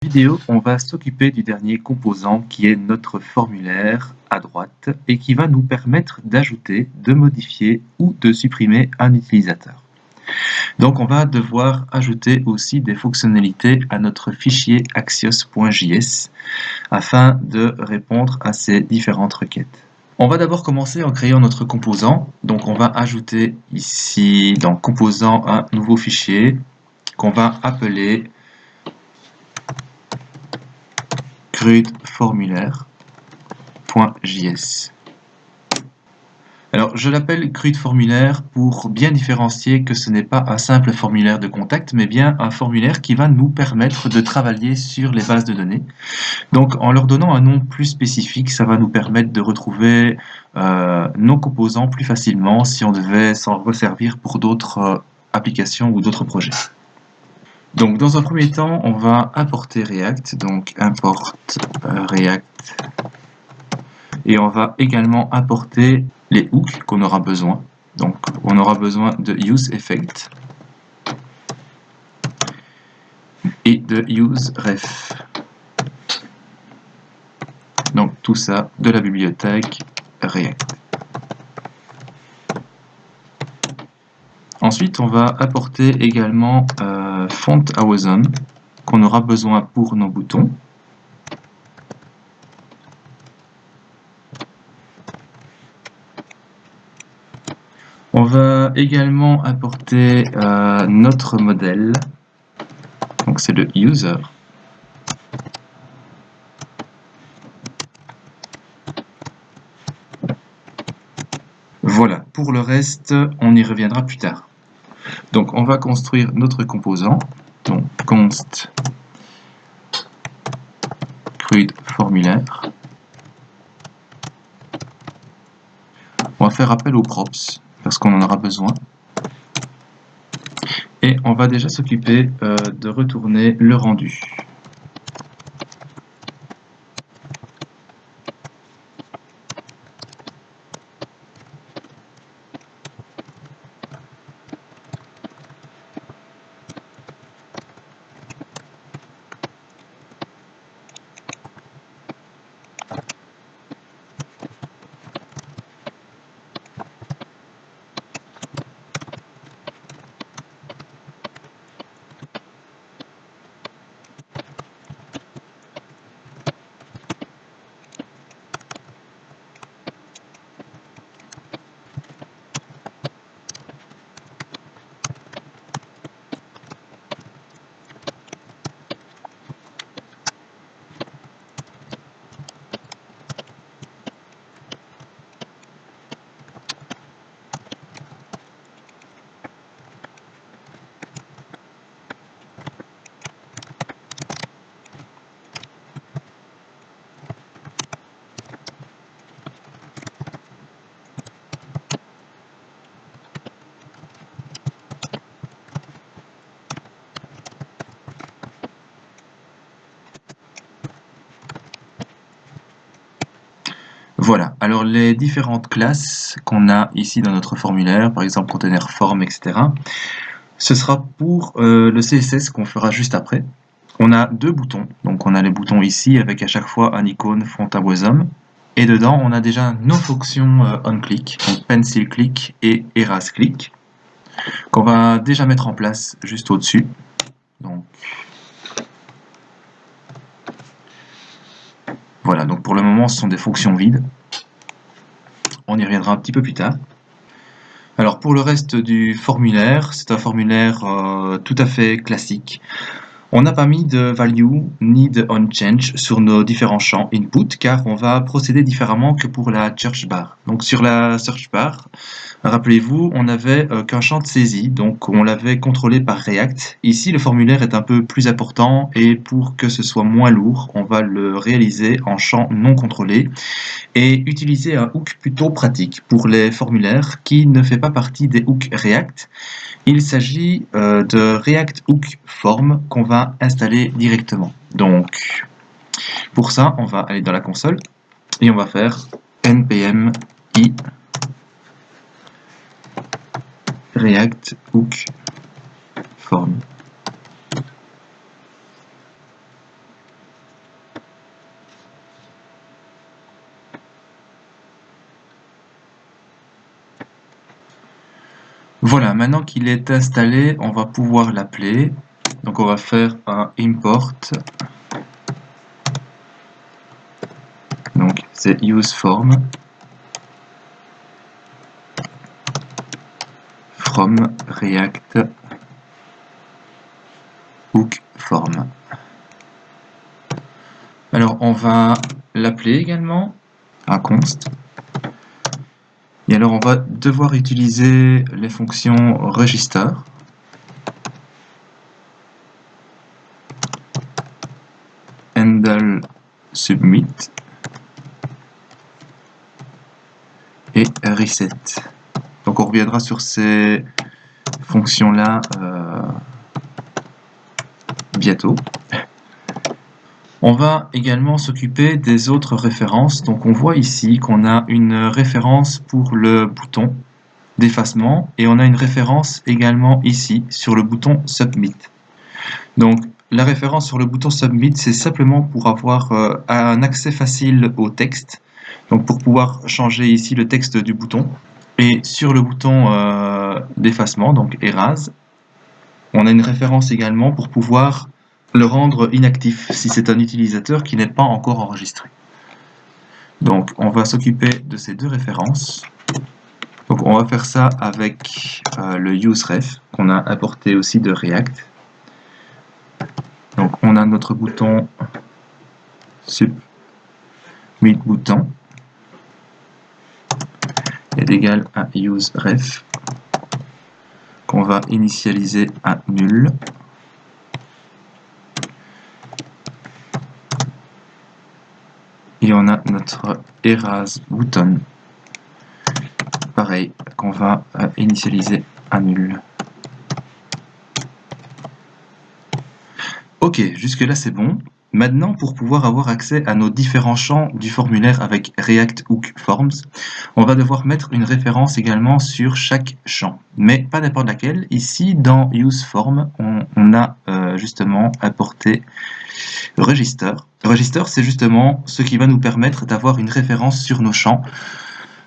Vidéo, on va s'occuper du dernier composant qui est notre formulaire à droite et qui va nous permettre d'ajouter, de modifier ou de supprimer un utilisateur. Donc on va devoir ajouter aussi des fonctionnalités à notre fichier axios.js afin de répondre à ces différentes requêtes. On va d'abord commencer en créant notre composant. Donc on va ajouter ici dans composant un nouveau fichier qu'on va appeler CRUD-formulaire.js. Alors, je l'appelle CRUD-formulaire pour bien différencier que ce n'est pas un simple formulaire de contact, mais bien un formulaire qui va nous permettre de travailler sur les bases de données. Donc, en leur donnant un nom plus spécifique, ça va nous permettre de retrouver nos composants plus facilement si on devait s'en resservir pour d'autres applications ou d'autres projets. Donc, dans un premier temps, on va importer React, donc import React, et on va également importer les hooks qu'on aura besoin. Donc, on aura besoin de useEffect et de useRef. Donc, tout ça de la bibliothèque React. Ensuite, on va apporter également FontAwesome qu'on aura besoin pour nos boutons. On va également apporter notre modèle, donc c'est le user. Voilà, pour le reste, on y reviendra plus tard. Donc on va construire notre composant, donc const CRUD formulaire. On va faire appel aux props parce qu'on en aura besoin. Et on va déjà s'occuper de retourner le rendu. Voilà, alors les différentes classes qu'on a ici dans notre formulaire, par exemple conteneur form, etc., ce sera pour le CSS qu'on fera juste après. On a deux boutons, donc on a les boutons ici avec à chaque fois un icône FontAwesome, et dedans on a déjà nos fonctions onClick, donc pencilClick et EraseClick, qu'on va déjà mettre en place juste au-dessus. Donc voilà, donc pour le moment ce sont des fonctions vides. On y reviendra un petit peu plus tard. Alors pour le reste du formulaire, c'est un formulaire tout à fait classique. On n'a pas mis de value ni de onChange sur nos différents champs input car on va procéder différemment que pour la search bar. Donc sur la search bar, rappelez-vous, on n'avait qu'un champ de saisie, donc on l'avait contrôlé par React. Ici, le formulaire est un peu plus important et pour que ce soit moins lourd, on va le réaliser en champ non contrôlé et utiliser un hook plutôt pratique pour les formulaires qui ne fait pas partie des hooks React. Il s'agit de React Hook Form qu'on va installer directement. Donc, pour ça, on va aller dans la console et on va faire npm i React Hook Form. Voilà, maintenant qu'il est installé, on va pouvoir l'appeler. Donc on va faire un import. Donc c'est useForm from React hook form. Alors on va l'appeler également un const. Et alors on va devoir utiliser les fonctions register handle submit et reset. Donc on reviendra sur ces fonctions là bientôt. On va également s'occuper des autres références. Donc on voit ici qu'on a une référence pour le bouton d'effacement et on a une référence également ici sur le bouton Submit. Donc la référence sur le bouton Submit, c'est simplement pour avoir un accès facile au texte. Donc pour pouvoir changer ici le texte du bouton. Et sur le bouton d'effacement, donc Erase, on a une référence également pour pouvoir le rendre inactif si c'est un utilisateur qui n'est pas encore enregistré. Donc on va s'occuper de ces deux références. Donc on va faire ça avec le useRef qu'on a apporté aussi de React. Donc on a notre bouton submit bouton est égal à useRef qu'on va initialiser à nul. Et on a notre erase button, pareil, qu'on va initialiser à nul. Ok, jusque là c'est bon. Maintenant, pour pouvoir avoir accès à nos différents champs du formulaire avec React Hook Forms, on va devoir mettre une référence également sur chaque champ, mais pas n'importe laquelle. Ici, dans useForm, on a justement apporté Register. Register, c'est justement ce qui va nous permettre d'avoir une référence sur nos champs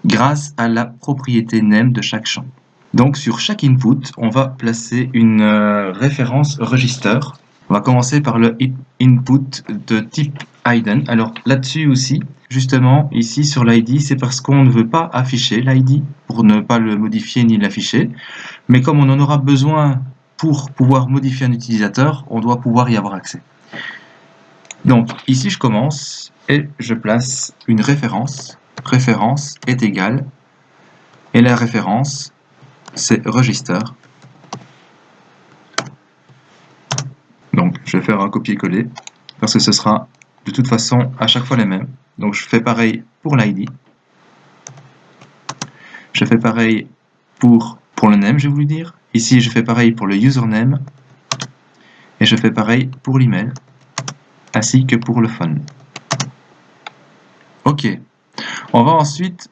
grâce à la propriété name de chaque champ. Donc sur chaque input, on va placer une référence register. On va commencer par le input de type hidden. Alors là-dessus aussi, justement, ici sur l'id, c'est parce qu'on ne veut pas afficher l'id pour ne pas le modifier ni l'afficher. Mais comme on en aura besoin pour pouvoir modifier un utilisateur, on doit pouvoir y avoir accès. Donc ici, je commence et je place une référence. Référence est égale, et la référence, c'est register. Donc je vais faire un copier-coller, parce que ce sera de toute façon à chaque fois les mêmes. Donc je fais pareil pour l'id. Je fais pareil pour le name, j'ai voulu dire. Ici, je fais pareil pour le username. Et je fais pareil pour l'email, ainsi que pour le phone. Ok. On va ensuite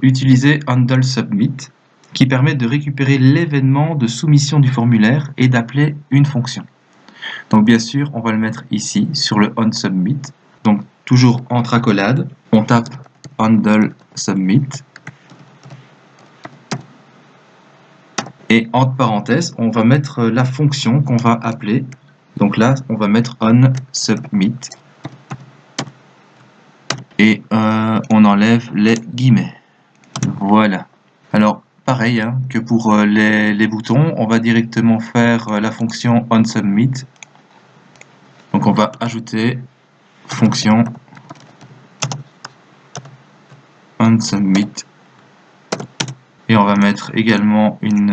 utiliser handle submit, qui permet de récupérer l'événement de soumission du formulaire et d'appeler une fonction. Donc bien sûr, on va le mettre ici, sur le onSubmit. Donc toujours entre accolades, on tape handle submit. Et entre parenthèses, on va mettre la fonction qu'on va appeler. Donc là, on va mettre onSubmit. Et on enlève les guillemets. Voilà. Alors, pareil hein, que pour les boutons, on va directement faire la fonction onSubmit. Donc on va ajouter fonction onSubmit. Et on va mettre également une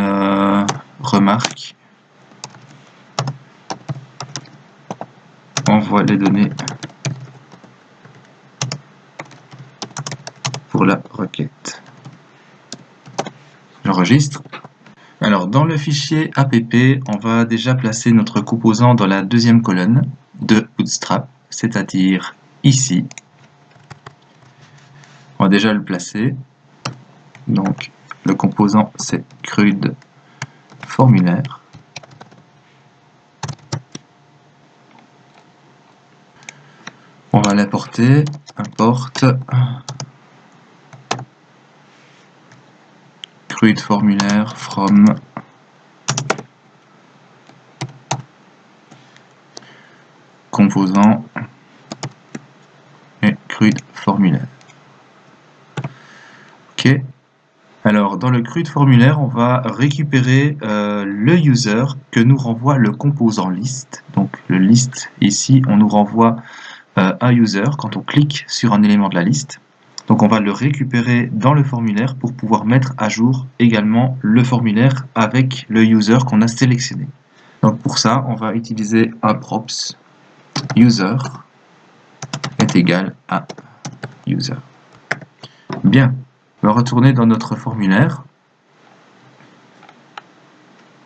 remarque. Envoie les données pour la requête. J'enregistre. Alors dans le fichier app, on va déjà placer notre composant dans la deuxième colonne de Bootstrap, c'est-à-dire ici. On va déjà le placer. Donc le composant c'est CRUD formulaire. On va l'importer, import CRUD formulaire from composant et CRUD formulaire. Ok. Alors, dans le CRUD formulaire, on va récupérer le user que nous renvoie le composant list. Donc, le list, ici, on nous renvoie un user quand on clique sur un élément de la liste. Donc, on va le récupérer dans le formulaire pour pouvoir mettre à jour également le formulaire avec le user qu'on a sélectionné. Donc, pour ça, on va utiliser un props user est égal à user. Bien. On va retourner dans notre formulaire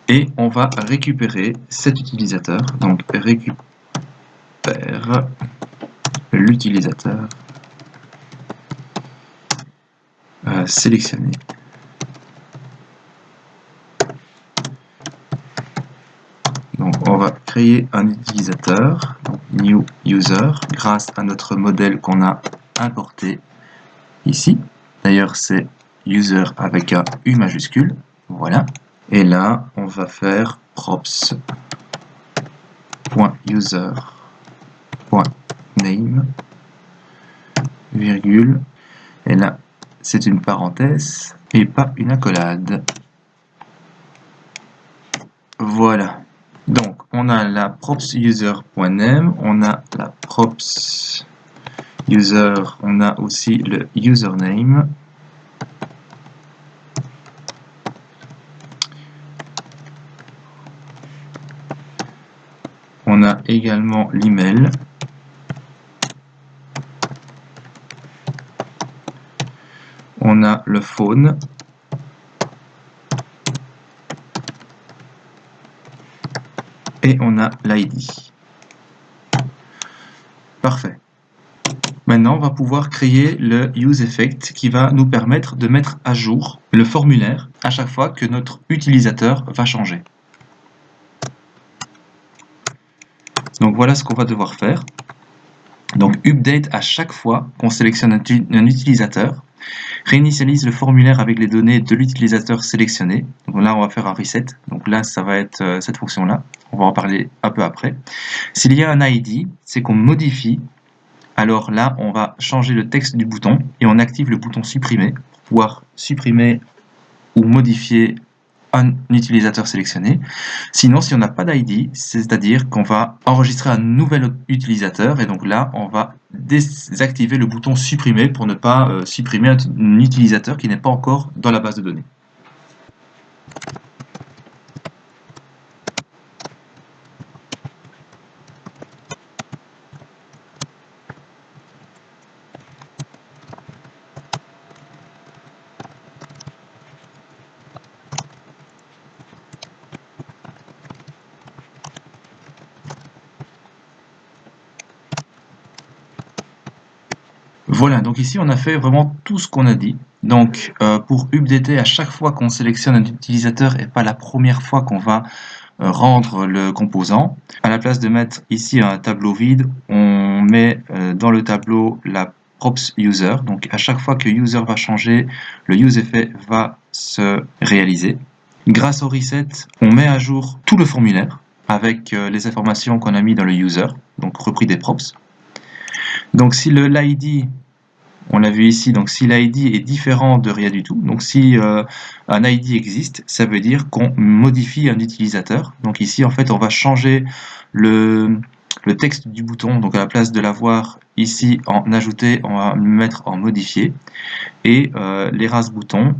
et on va récupérer cet utilisateur. Donc récupère l'utilisateur sélectionné. Donc on va créer un utilisateur, donc new user, grâce à notre modèle qu'on a importé ici. D'ailleurs, c'est user avec un U majuscule. Voilà. Et là, on va faire props.user.name, virgule. Et là, c'est une parenthèse et pas une accolade. Voilà. Donc, on a la props.user.name, on a la props user, on a aussi le username. On a également l'email. On a le phone. Et on a l'ID. Parfait. Maintenant, on va pouvoir créer le useEffect qui va nous permettre de mettre à jour le formulaire à chaque fois que notre utilisateur va changer. Donc voilà ce qu'on va devoir faire. Donc update à chaque fois qu'on sélectionne un utilisateur, réinitialise le formulaire avec les données de l'utilisateur sélectionné. Donc là, on va faire un reset. Donc là, ça va être cette fonction-là. On va en parler un peu après. S'il y a un ID, c'est qu'on modifie. Alors là, on va changer le texte du bouton et on active le bouton supprimer pour pouvoir supprimer ou modifier un utilisateur sélectionné. Sinon, si on n'a pas d'ID, c'est-à-dire qu'on va enregistrer un nouvel utilisateur et donc là, on va désactiver le bouton supprimer pour ne pas supprimer un utilisateur qui n'est pas encore dans la base de données. Voilà, donc ici on a fait vraiment tout ce qu'on a dit. Donc pour updater à chaque fois qu'on sélectionne un utilisateur et pas la première fois qu'on va rendre le composant, à la place de mettre ici un tableau vide, on met dans le tableau la props user. Donc à chaque fois que user va changer, le useEffect va se réaliser. Grâce au reset, on met à jour tout le formulaire avec les informations qu'on a mis dans le user, donc repris des props. Donc si l'ID, on l'a vu ici, donc si l'ID est différent de rien du tout, donc si un ID existe, ça veut dire qu'on modifie un utilisateur. Donc ici, en fait, on va changer le texte du bouton, donc à la place de l'avoir ici en ajouter, on va le mettre en modifier. Et l'erase bouton,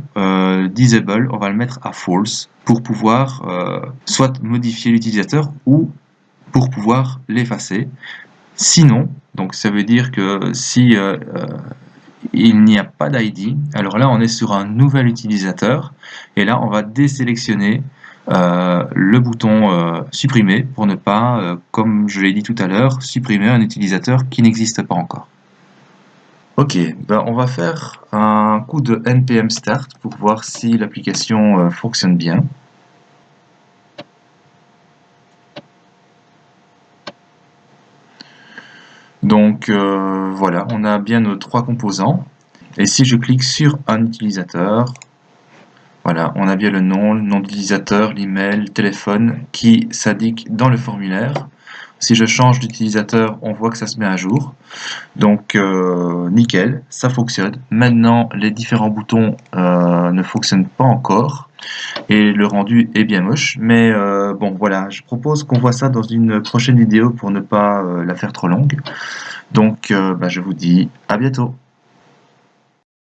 disable, on va le mettre à false pour pouvoir soit modifier l'utilisateur ou pour pouvoir l'effacer. Sinon, donc ça veut dire que si il n'y a pas d'ID, alors là on est sur un nouvel utilisateur et là on va désélectionner le bouton supprimer pour ne pas, comme je l'ai dit tout à l'heure, supprimer un utilisateur qui n'existe pas encore. Ok, ben on va faire un coup de npm start pour voir si l'application fonctionne bien. Donc voilà, on a bien nos trois composants. Et si je clique sur un utilisateur, Voilà, on a bien le nom d'utilisateur, l'email, le téléphone qui s'indique dans le formulaire. Si je change d'utilisateur, on voit que ça se met à jour. Donc nickel, ça fonctionne. Maintenant, les différents boutons ne fonctionnent pas encore et le rendu est bien moche. Mais bon, voilà, je propose qu'on voit ça dans une prochaine vidéo pour ne pas la faire trop longue. Donc je vous dis à bientôt.